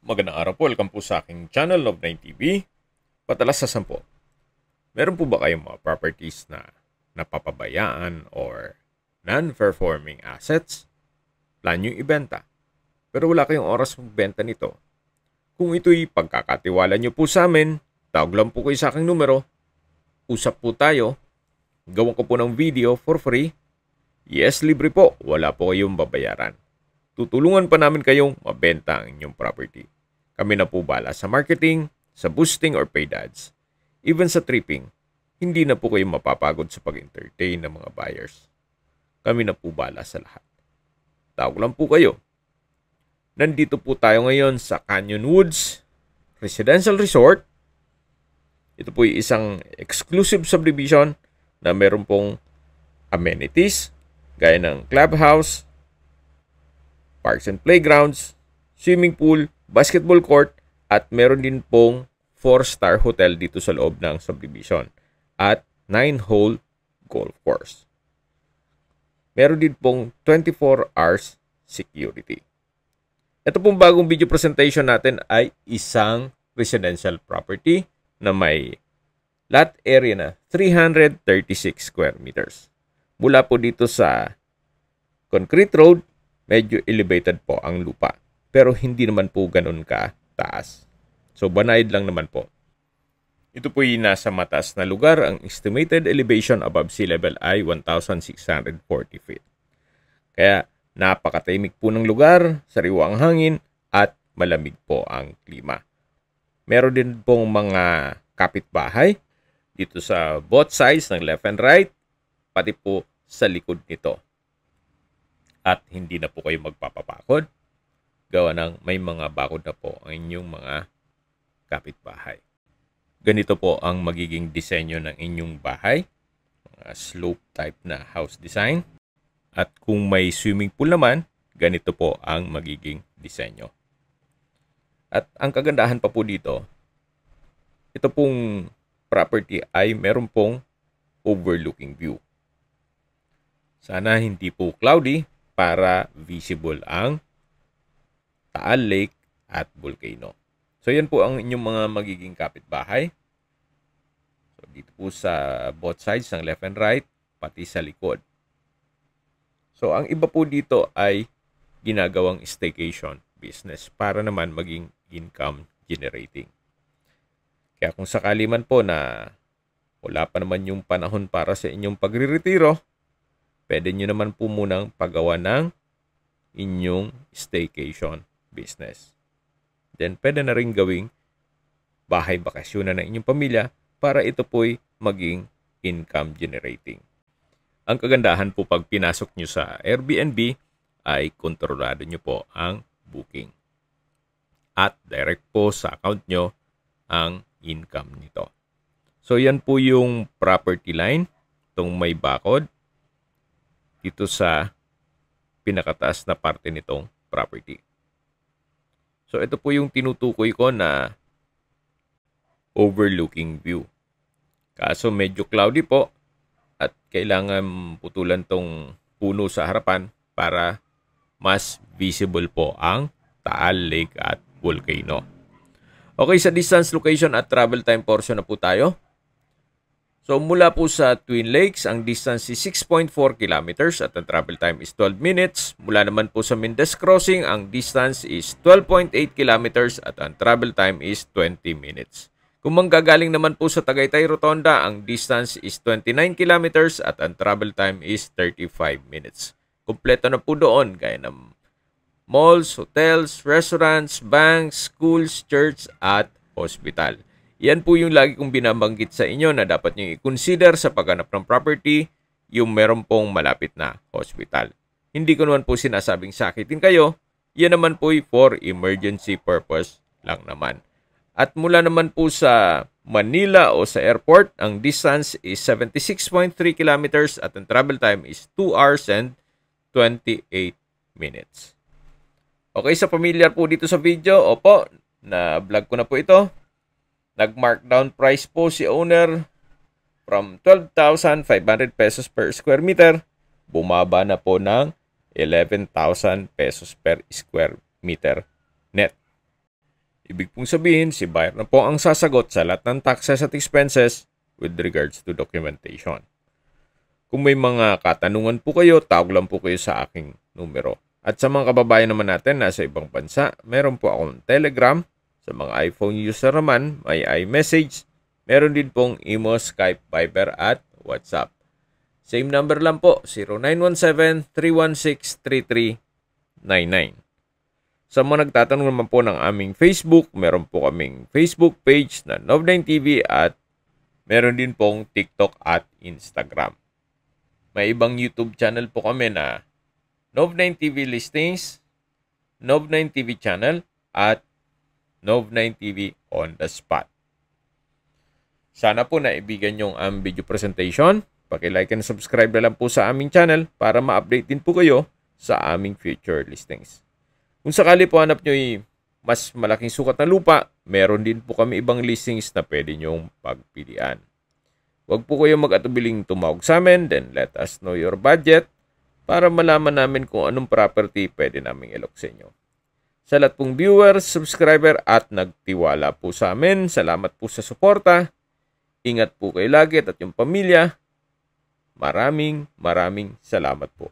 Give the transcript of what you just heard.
Magandang araw po. Welcome po sa aking channel, Love9 TV. Patalas sa 10. Meron po ba kayong mga properties na napapabayaan or non-performing assets? Plan nyo ibenta, pero wala kayong oras magbenta nito. Kung ito'y pagkakatiwala nyo po sa amin, tawag lang po kayo sa aking numero. Usap po tayo. Gawan ko po ng video for free. Yes, libre po. Wala po kayong babayaran. Tutulungan pa namin kayong mabenta ang inyong property. Kami na po bala sa marketing, sa boosting or paid ads. Even sa tripping, hindi na po kayo mapapagod sa pag-entertain ng mga buyers. Kami na po bala sa lahat. Tawag lang po kayo. Nandito po tayo ngayon sa Canyon Woods Residential Resort. Ito po ay isang exclusive subdivision na meron pong amenities gaya ng clubhouse, parks and playgrounds, swimming pool, basketball court, at meron din pong 4-star hotel dito sa loob ng subdivision at 9-hole golf course. Meron din pong 24 hours security. Ito pong bagong video presentation natin ay isang residential property na may lot area na 336 square meters. Mula po dito sa concrete road, medyo elevated po ang lupa. Pero hindi naman po ganun ka taas. So, banayad lang naman po. Ito po yung nasa mataas na lugar. Ang estimated elevation above sea level ay 1,640 feet. Kaya, napakatahimik po ng lugar, sariwa ang hangin, at malamig po ang klima. Meron din pong mga kapitbahay dito sa both sides ng left and right, pati po sa likod nito. At hindi na po kayo magpapapakod. Gawa ng may mga bakod na po ang inyong mga kapitbahay. Ganito po ang magiging disenyo ng inyong bahay. Mga slope type na house design. At kung may swimming pool naman, ganito po ang magiging disenyo. At ang kagandahan pa po dito, ito pong property ay meron pong overlooking view. Sana hindi po cloudy para visible ang Taal Lake at Volcano. So yan po ang inyong mga magiging kapitbahay. So dito po sa both sides ng left and right, pati sa likod. So ang iba po dito ay ginagawang staycation business para naman maging income generating. Kaya kung sakali man po na wala pa naman yung panahon para sa inyong pagre-retiro, pwede nyo naman po munang pagawa ng inyong staycation business. Then, pwede na rin gawing bahay bakasyonan ng inyong pamilya para ito po'y maging income generating. Ang kagandahan po pag pinasok nyo sa Airbnb ay kontrolado nyo po ang booking. At direct po sa account nyo ang income nito. So, yan po yung property line. Itong may bakod dito sa pinakataas na parte nitong property. So, ito po yung tinutukoy ko na overlooking view. Kaso medyo cloudy po at kailangan putulan tong puno sa harapan para mas visible po ang Taal Lake at Volcano. Okay, sa distance, location at travel time portion na po tayo. So, mula po sa Twin Lakes, ang distance is 6.4 kilometers at ang travel time is 12 minutes. Mula naman po sa Mendez Crossing, ang distance is 12.8 kilometers at ang travel time is 20 minutes. Kung manggagaling naman po sa Tagaytay Rotonda, ang distance is 29 kilometers at ang travel time is 35 minutes. Kompleto na po doon, gaya ng malls, hotels, restaurants, banks, schools, church at hospital. Yan po yung lagi kong binabanggit sa inyo na dapat nyo i-consider sa paghanap ng property, yung meron pong malapit na hospital. Hindi ko naman po sinasabing sakitin kayo, yan naman po for emergency purpose lang naman. At mula naman po sa Manila o sa airport, ang distance is 76.3 kilometers at ang travel time is 2 hours and 28 minutes. Okay, sa familiar po dito sa video, opo, na-vlog ko na po ito. Nag-markdown price po si owner from 12,500 pesos per square meter. Bumaba na po ng 11,000 pesos per square meter net. Ibig pong sabihin, si buyer na po ang sasagot sa lahat ng taxes at expenses with regards to documentation. Kung may mga katanungan po kayo, tawag lang po kayo sa aking numero. At sa mga kababayan naman natin nasa ibang bansa, meron po akong Telegram. Sa mga iPhone user naman, may iMessage. Meron din pong Imo, Skype, Viber at WhatsApp. Same number lang po, 0917-316-3399. Sa mga nagtatanong naman po ng aming Facebook, meron po kaming Facebook page na Nov9TV at meron din pong TikTok at Instagram. May ibang YouTube channel po kami na Nov9TV Listings, Nov9TV Channel at Nov9TV On The Spot. Sana po naibigan yung video presentation. Paki-like and subscribe na lang po sa aming channel para ma-update din po kayo sa aming future listings. Kung sakali po hanap nyo mas malaking sukat na lupa, meron din po kami ibang listings na pwede nyong pagpilian. Huwag po kayo mag-atubiling tumawag sa amin, then let us know your budget para malaman namin kung anong property pwede naming ilok sa inyo. Sa lahat pong viewers, subscriber at nagtiwala po sa amin, salamat po sa suporta. Ingat po kayo lagi at yung pamilya. Maraming salamat po.